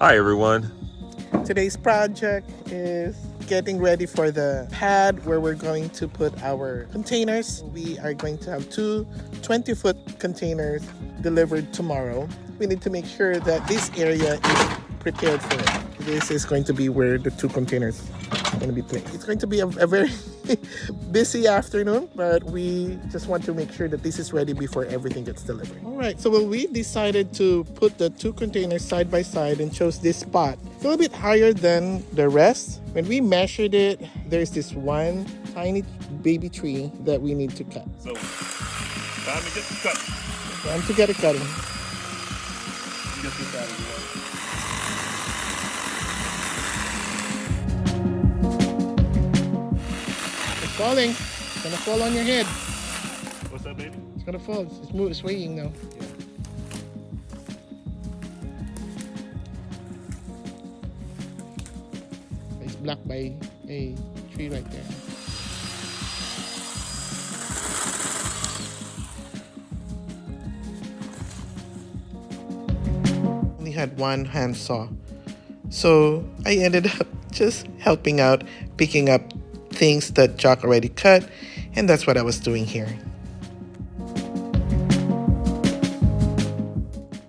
Hi everyone. Today's project is getting ready for the pad where we're going to put our containers. We are going to have two 20-foot containers delivered tomorrow. We need to make sure that this area is prepared for it. This is going to be where the two containers are going to be placed. It's going to be a very busy afternoon, but we just want to make sure that this is ready before everything gets delivered. All right, so we decided to put the two containers side by side and chose this spot. It's a little bit higher than the rest. When we measured it, there's this one tiny baby tree that we need to cut. So, time to get the cut. Time to get it cutting. Get this out of the way. It's falling. It's gonna fall on your head. What's that, baby? It's gonna fall. It's swaying now. Yeah. It's blocked by a tree right there. Only had one handsaw, so I ended up just helping out, picking up things that Jock already cut, and that's what I was doing here.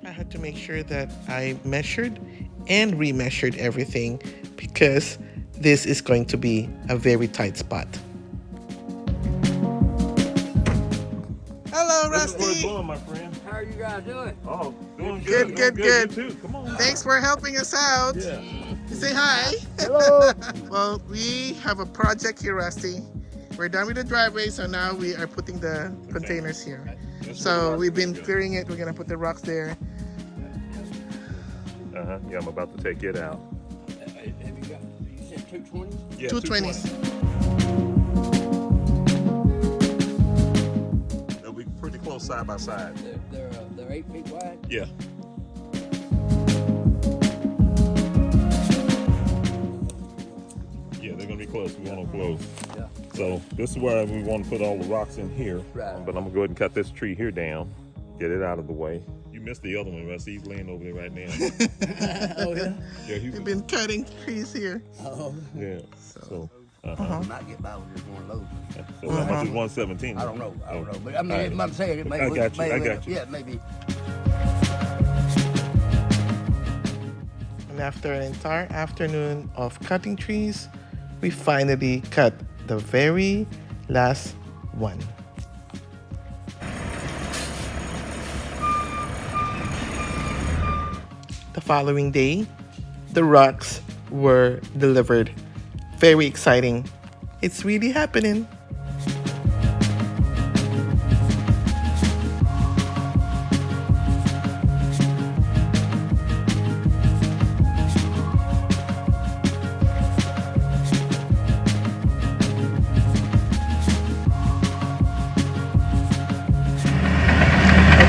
I had to make sure that I measured and remeasured everything because this is going to be a very tight spot. Hello, Rusty. Blowing, my friend. How are you guys doing? Oh, doing Good, good. good. You too. Come on. Thanks for helping us out. Yeah. Say hi. Hello. Well, we have a project here, Rusty. We're done with the driveway, so now we are putting the containers here. So we've been clearing it. We're gonna put the rocks there. Yeah, I'm about to take it out. Have you got? You said 220? Yeah, 220s. They'll be pretty close side by side. They're 8 feet wide. Yeah. Yeah, they're gonna be close. We want them close. Yeah. So this is where we want to put all the rocks in here. Right. But I'm gonna go ahead and cut this tree here down, get it out of the way. You missed the other one, Rusty. He's laying over there right now. Oh yeah. Yeah, We've been cutting trees here. Oh. Yeah. So. You might get by with just one of those. So how much is 117? I don't know. But I mean, All I'm saying it may. I got you. Yeah, maybe. And after an entire afternoon of cutting trees, we finally cut the very last one. The following day, the rocks were delivered. Very exciting. It's really happening.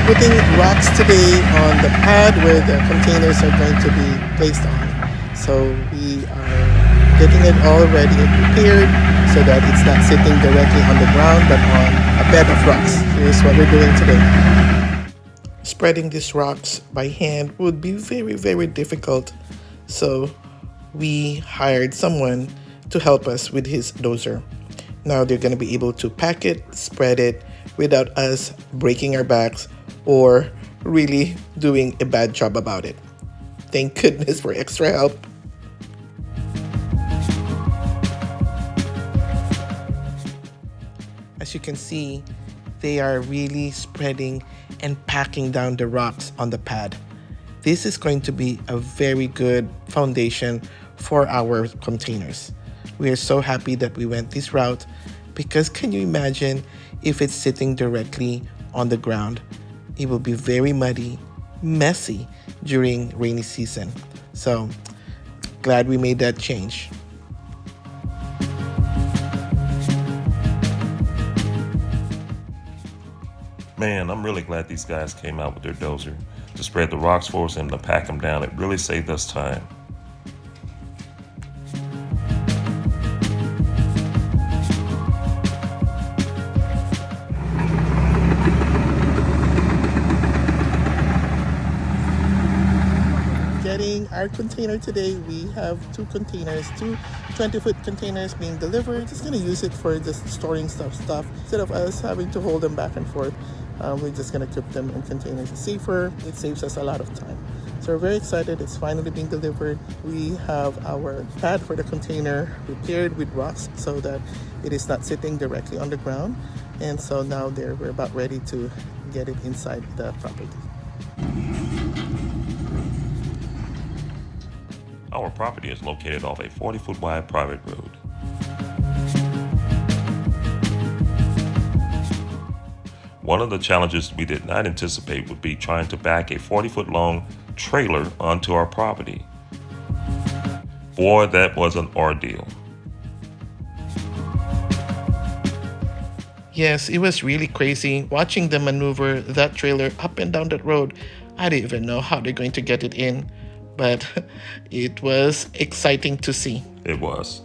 Putting rocks today on the pad where the containers are going to be placed on. So we are getting it all ready and prepared so that it's not sitting directly on the ground but on a bed of rocks. Here's what we're doing today. Spreading these rocks by hand would be very, very difficult. So we hired someone to help us with his dozer. Now they're going to be able to pack it, spread it without us breaking our backs or really doing a bad job about it. Thank goodness for extra help. As you can see, they are really spreading and packing down the rocks on the pad. This is going to be a very good foundation for our containers. We are so happy that we went this route because can you imagine if it's sitting directly on the ground? It will be very muddy, messy during rainy season. So glad we made that change. Man, I'm really glad these guys came out with their dozer to spread the rocks for us and to pack them down. It really saved us time. our container today. We have two containers, two 20-foot containers being delivered. Just gonna use it for just storing stuff. Instead of us having to hold them back and forth, we're just gonna keep them in containers. It's safer. It saves us a lot of time. So we're very excited. It's finally being delivered. We have our pad for the container prepared with rocks so that it is not sitting directly on the ground. And so now we're about ready to get it inside the property. Our property is located off a 40-foot wide private road. One of the challenges we did not anticipate would be trying to back a 40-foot long trailer onto our property. Boy, that was an ordeal. Yes, it was really crazy watching them maneuver that trailer up and down that road. I didn't even know how they're going to get it in, but it was exciting to see. It was.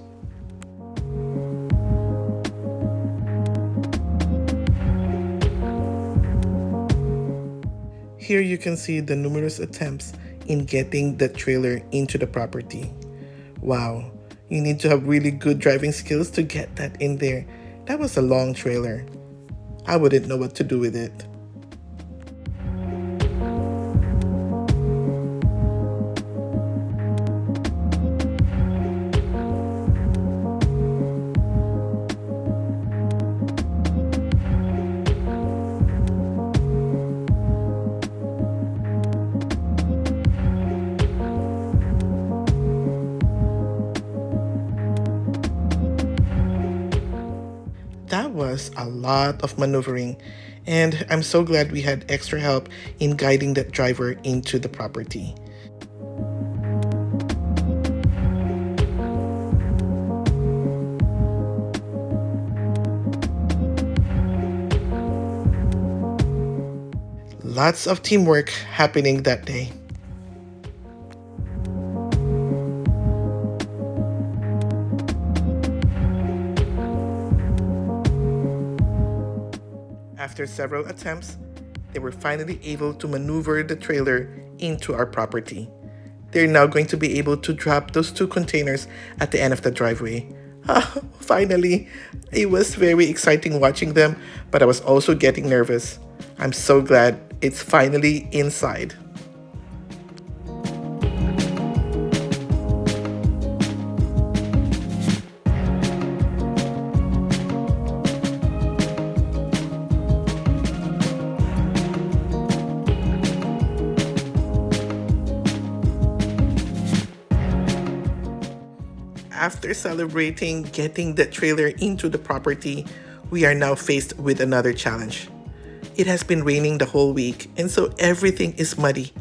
Here you can see the numerous attempts in getting the trailer into the property. Wow, you need to have really good driving skills to get that in there. That was a long trailer. I wouldn't know what to do with it. That was a lot of maneuvering, and I'm so glad we had extra help in guiding that driver into the property. Lots of teamwork happening that day. After several attempts, they were finally able to maneuver the trailer into our property. They're now going to be able to drop those two containers at the end of the driveway. Finally, it was very exciting watching them, but I was also getting nervous. I'm so glad it's finally inside. After celebrating getting the trailer into the property, we are now faced with another challenge. It has been raining the whole week, and so everything is muddy.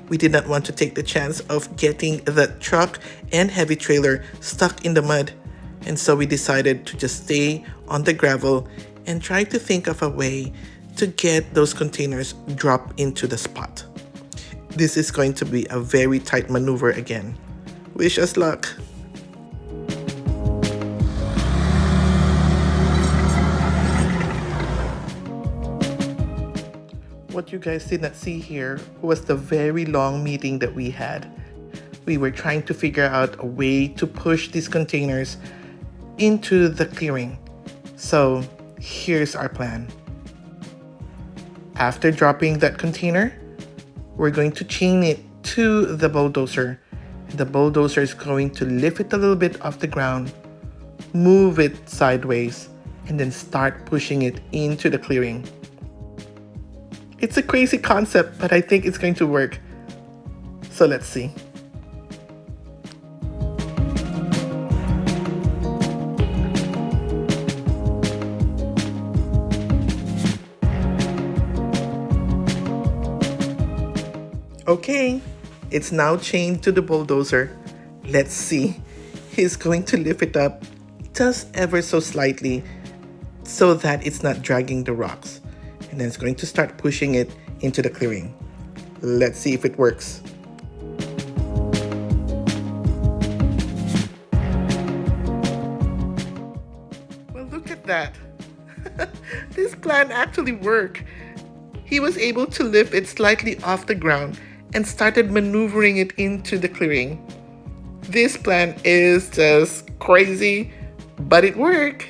We did not want to take the chance of getting the truck and heavy trailer stuck in the mud, and so we decided to just stay on the gravel and try to think of a way to get those containers dropped into the spot. This is going to be a very tight maneuver again. Wish us luck. What you guys did not see here was the very long meeting that we had. We were trying to figure out a way to push these containers into the clearing. So here's our plan. After dropping that container, we're going to chain it to the bulldozer. The bulldozer is going to lift it a little bit off the ground, move it sideways, and then start pushing it into the clearing. It's a crazy concept, but I think it's going to work. So let's see. Okay, it's now chained to the bulldozer. Let's see. He's going to lift it up just ever so slightly so that it's not dragging the rocks. And then it's going to start pushing it into the clearing. Let's see if it works. Well, look at that. This plan actually worked. He was able to lift it slightly off the ground and started maneuvering it into the clearing. This plan is just crazy, but it worked.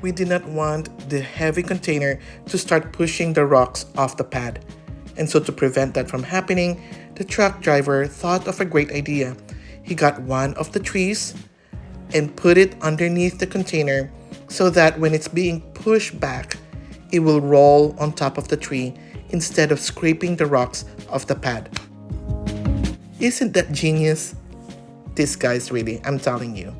We did not want the heavy container to start pushing the rocks off the pad. And so to prevent that from happening, the truck driver thought of a great idea. He got one of the trees and put it underneath the container so that when it's being pushed back, it will roll on top of the tree instead of scraping the rocks off the pad. Isn't that genius? This guy's really, I'm telling you.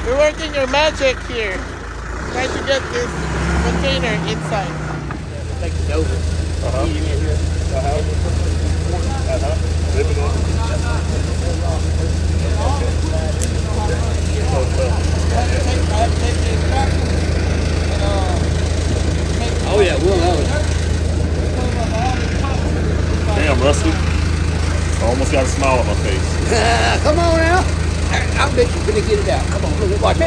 You're working your magic here. Trying to get this container inside. Take it over. Eat him in here. Rip it in. Oh yeah, we'll know it. Damn, Rusty. I almost got a smile on my face. Come on now. I bet you're gonna get it out. Come on, look, watch it.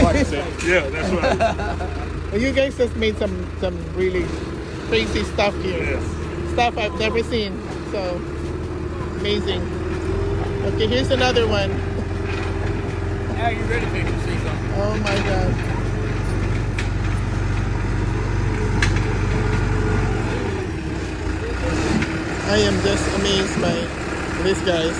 Yeah, that's right. Well, you guys just made some really crazy stuff here. Yes. Stuff I've never seen. So amazing. Okay, here's another one. Now you're ready for to see something. Oh my god. I am just amazed by this, guys.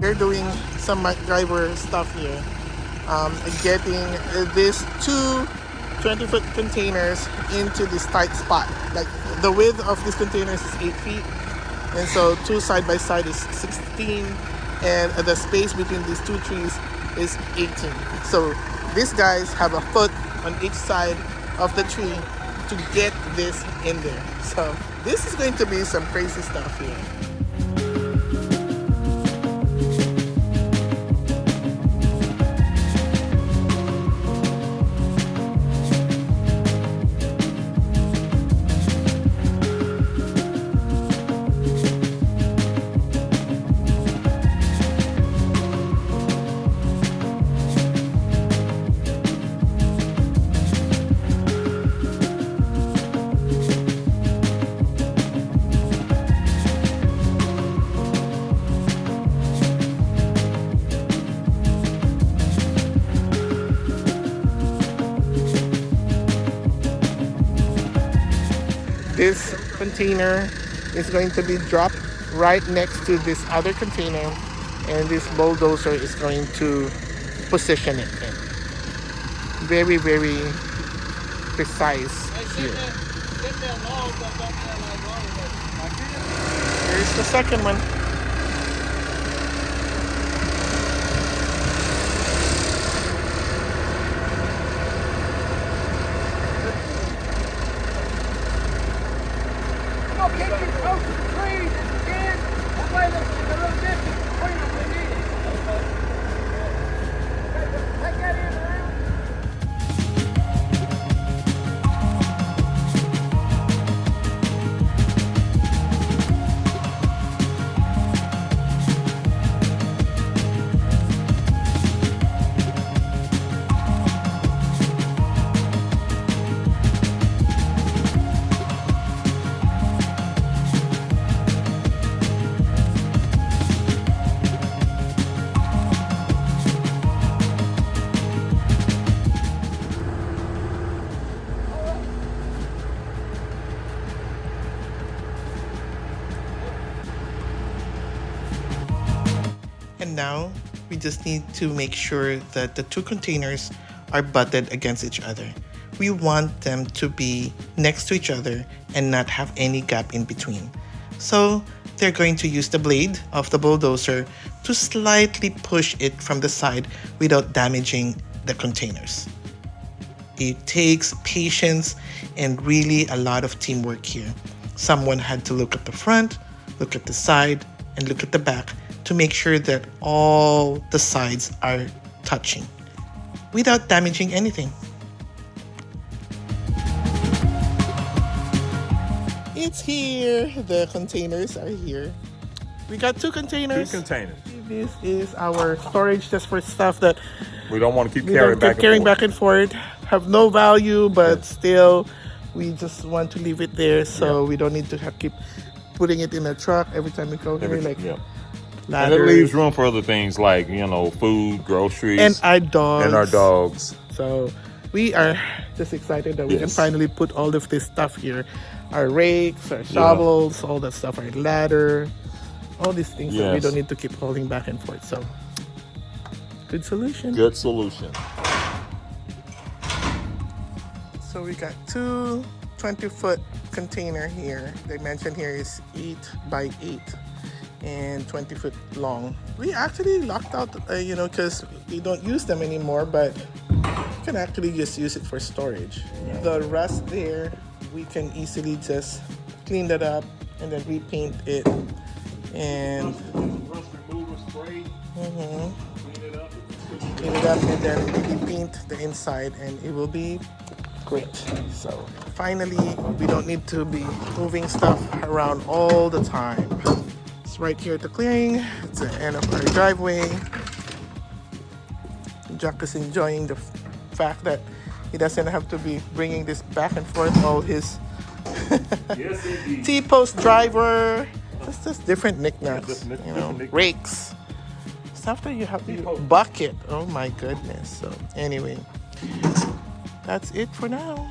They're doing some MacGyver stuff here. Getting these two 20-foot containers into this tight spot. Like the width of these containers is 8 feet, and so two side by side is 16, and the space between these two trees is 18. So these guys have a foot on each side of the tree to get this in there. So this is going to be some crazy stuff here. This container is going to be dropped right next to this other container, and this bulldozer is going to position it in. Very, very precise here. Here's the second one. Get you close to the trees if you can. That way there's a little distance between them when you need it. Okay, take that in around. And now we just need to make sure that the two containers are butted against each other. We want them to be next to each other and not have any gap in between. So they're going to use the blade of the bulldozer to slightly push it from the side without damaging the containers. It takes patience and really a lot of teamwork here. Someone had to look at the front, look at the side, and look at the back to make sure that all the sides are touching without damaging anything. It's here. The containers are here. We got 2 containers. 2 containers. This is our storage just for stuff that We don't want to keep we carrying don't keep carrying forth. back and forth. Have no value, but still, we just want to leave it there so we don't need to keep putting it in a truck every time we go here. Like And it ladders. leaves room for other things like, food, groceries, And our dogs. and our dogs. So we are just excited that we can Yes. finally put all of this stuff here. Our rakes, our shovels, all that stuff, our ladder, all these things that we Yes. don't need to keep holding back and forth. So good solution. Good solution. So we got 2 20-foot container here. The dimension here is 8 by 8 and 20 foot long. We actually locked out, because we don't use them anymore, but you can actually just use it for storage. The rust there, we can easily just clean that up and then repaint it. And Rust remover spray. Clean it up. clean it up and then repaint the inside, and it will be great. So finally, we don't need to be moving stuff around all the time. It's right here at the clearing. It's the end of our driveway. Jack is enjoying the fact that he doesn't have to be bringing this back and forth. All his Yes, indeed. T-post driver. Just different knickknacks. different knickknacks. Rakes. Stuff that you have to T-post. bucket. Oh my goodness. So anyway, that's it for now.